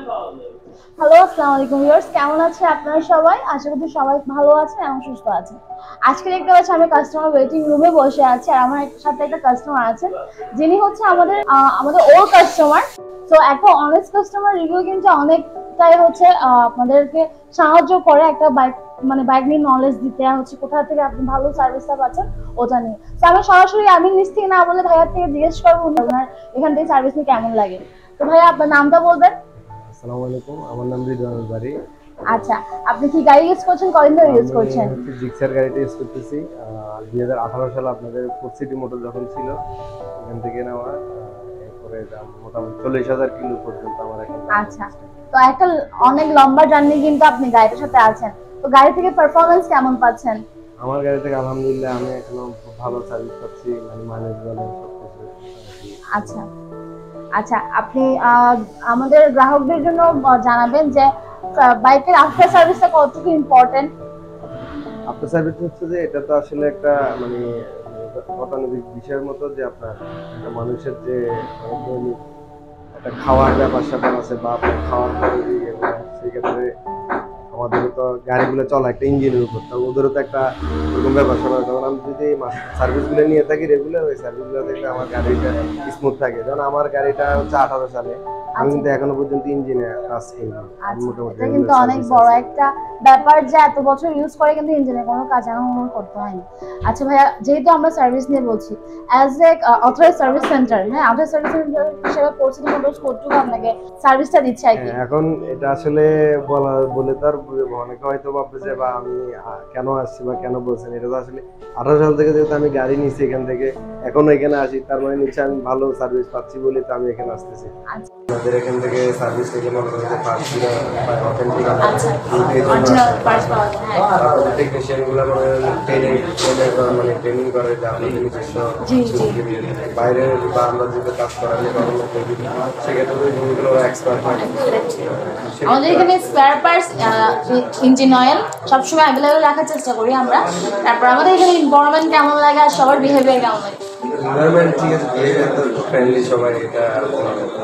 Hello, আসসালামু আলাইকুম viewers, কেমন আছেন আপনারা সবাই? আশা করি সবাই ভালো আছেন এবং সুস্থ আছেন। আজকে দেখতে পাচ্ছি আমি কাস্টমার ওয়েটিং রুমে বসে আছি আর আমার সাথে একটা কাস্টমার আছেন যিনি হচ্ছে আমাদের ওল্ড কাস্টমার। তো একটা অনেস্ট কাস্টমার রিভিউ কিন্তু অনেকটাই হচ্ছে আপনাদেরকে সাহায্য করে একটা বাইক নিয়ে নলেজ দিতে, হচ্ছে কোথা থেকে আপনি ভালো সার্ভিসটা পাচ্ছেন ওটা নিয়ে। তো আমি সরাসরি আমি নিজ থেকে না বলে ভাইয়ার থেকে জিজ্ঞেস করবো ওনার এখান থেকে সার্ভিস নিয়ে কেমন লাগে। তো ভাইয়া আপনার নামটা বলবেন। আসসালামু আলাইকুম, আমার নাম রিদওয়ানুল বারী। আচ্ছা, আপনি কি গাড়ি ইউজ করছেন, কদিন ধরে ইউজ করছেন? আমি জিক্সার গাড়িটা ইউজ করতেছি। 2018 সালে আপনাদের ফোর সিটি মোটর যখন ছিল ওখান থেকে নেওয়া। এরপরে মোটামুটি 40,000 কিলো পর্যন্ত আমার এখন। আচ্ছা, তো একটা অনেক লম্বা জার্নি কিন্তু আপনি গাড়িটার সাথে আছেন, তো গাড়ি থেকে পারফরম্যান্স কেমন পাচ্ছেন? আমার গাড়ি থেকে আলহামদুলিল্লাহ আমি এখনো খুব ভালো সার্ভিস পাচ্ছি, মানে মাইলেজ বলেন সবকিছু। আচ্ছা আচ্ছা, আপনি আমাদের গ্রাহকদের জন্য জানাবেন যে বাইকের আফটার সার্ভিসটা কতটুকু ইম্পর্টেন্ট। আফটার সার্ভিস হচ্ছে যে এটা তো আসলে একটা মানে গতানুগতিক বিষয়ের মতো, যে আপনার একটা মানুষের যে দৈনিক একটা খাওয়ার ব্যাপার স্যাপার আছে বা আপনার খাওয়ার পরে সেক্ষেত্রে আমাদেরও তো গাড়িগুলো চলা একটা ইঞ্জিনের উপর, তো ওদেরও তো একটা ওরকম ব্যাপার স্যাপার। যখন আমি যদি সার্ভিসগুলো নিয়ে থাকি রেগুলার, ওই সার্ভিসগুলো দেখলে আমার গাড়িটা স্মুথ থাকে। যেমন আমার গাড়িটা হচ্ছে 18 সালে, আমি কিন্তু এখনো পর্যন্ত ইঞ্জিনে কাজ করি। মোটামুটি এটা কিন্তু অনেক বড় একটা ব্যাপার যে এত বছর ইউজ করে কিন্তু ইঞ্জিনে কোনো কাজ আমার করতে হয়নি। আচ্ছা ভাইয়া, যেহেতু আমরা সার্ভিস নিয়ে বলছি, as a authorise service centre, হ্যাঁ অথরাইজ সার্ভিস সেন্টার হিসেবে পরিচিত মোটরস কতটুকু আপনাকে সার্ভিসটা দিচ্ছে আর কি? এখন এটা আসলে বলে তো আর অনেকে হয়তো ভাববে যে বা আমি কেন আসছি বা কেন বলছেন। এটা তো আসলে 18 সাল থেকে যেহেতু আমি গাড়ি নিচ্ছি এখান থেকে এখনো এখানে আসি, তার মানে নিশ্চয়ই আমি ভালো সার্ভিস পাচ্ছি বলে তো আমি এখানে আসতেছি। আমাদের এখান থেকে সার্ভিস থেকে মনে করেন যে পার্টসগুলো অথেন্টিক তারপরে টেকনিশিয়ানগুলো মানে ট্রেনিং করে যে আমাদের নিজস্ব বাইরে বা আমরা যেটা কাজ করালে সেক্ষেত্রে ওই জিনিসগুলো এক্সপার্ট হয়। আমাদের এখানে স্পেয়ার পার্টস, ইঞ্জিন অয়েল সবসময় অ্যাভেলেবেল রাখার চেষ্টা করি আমরা। তারপর আমাদের এখানে এনভায়রনমেন্ট কেমন লাগে আর সবার বিহেভিয়ার কেমন লাগে? এনভায়রনমেন্ট ঠিক আছে, বিহেভিয়ার তো ফ্রেন্ডলি সবাই। এটা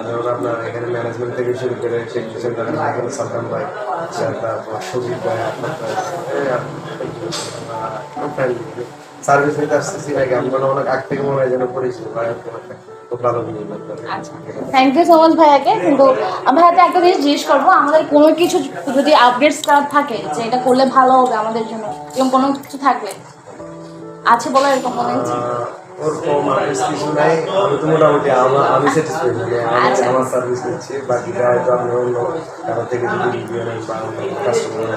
যেমন আপনার এখানে ম্যানেজমেন্ট থেকে শুরু করে টেকনিশিয়ান যারা এখানে সাদ্দাম ভাই, তারপর সজিব ভাই, ফ্রেন্ডলি সার্ভিস নিতে আসতেছি আগে আমরা অনেক আগ থেকে মনে হয় যেন পরিচিত ভাই, খুব ভালো। আচ্ছা, থ্যাংক ইউ সো মাচ ভাইয়াকে। কিন্তু ভাইয়াকে একটা জিনিস জিজ্ঞেস করবো, আমাদের কোনো কিছু যদি আপডেটস থাকে যে এটা করলে ভালো হবে আমাদের জন্য, এরকম কোনো কিছু থাকলে আছে বলার এরকম মনে হচ্ছে? ওরকম কিছু নাই, আমি তো মোটামুটি আমি স্যাটিসফাইড, মানে আমি আমার সার্ভিস নিচ্ছি। বাকিটা হয়তো আমি অন্য কারো থেকে যদি রিভিউ নেই বা অন্য কাস্টমার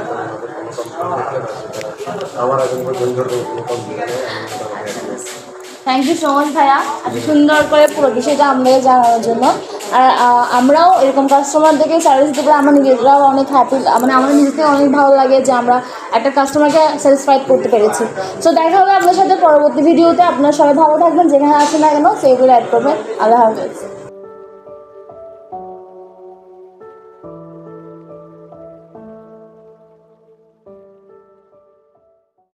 আমার এখন পর্যন্ত কোনো কমপ্লেন নেই। থ্যাংক ইউ সো মাচ ভাইয়া, এত সুন্দর করে পুরো বিষয়টা আমাদের জানানোর জন্য। আর আমরাও এরকম কাস্টমারদেরকে সার্ভিস দিতে আমরা নিজেরাও অনেক হ্যাপি, মানে আমাদের নিজের থেকে অনেক ভালো লাগে যে আমরা একটা কাস্টমারকে স্যাটিসফাইড করতে পেরেছি। সো দেখা হবে আপনার সাথে পরবর্তী ভিডিওতে। আপনারা সবাই ভালো থাকবেন, যেখানে আসেন না কেন সেইগুলো অ্যাড করবেন। আল্লাহ হাফেজ।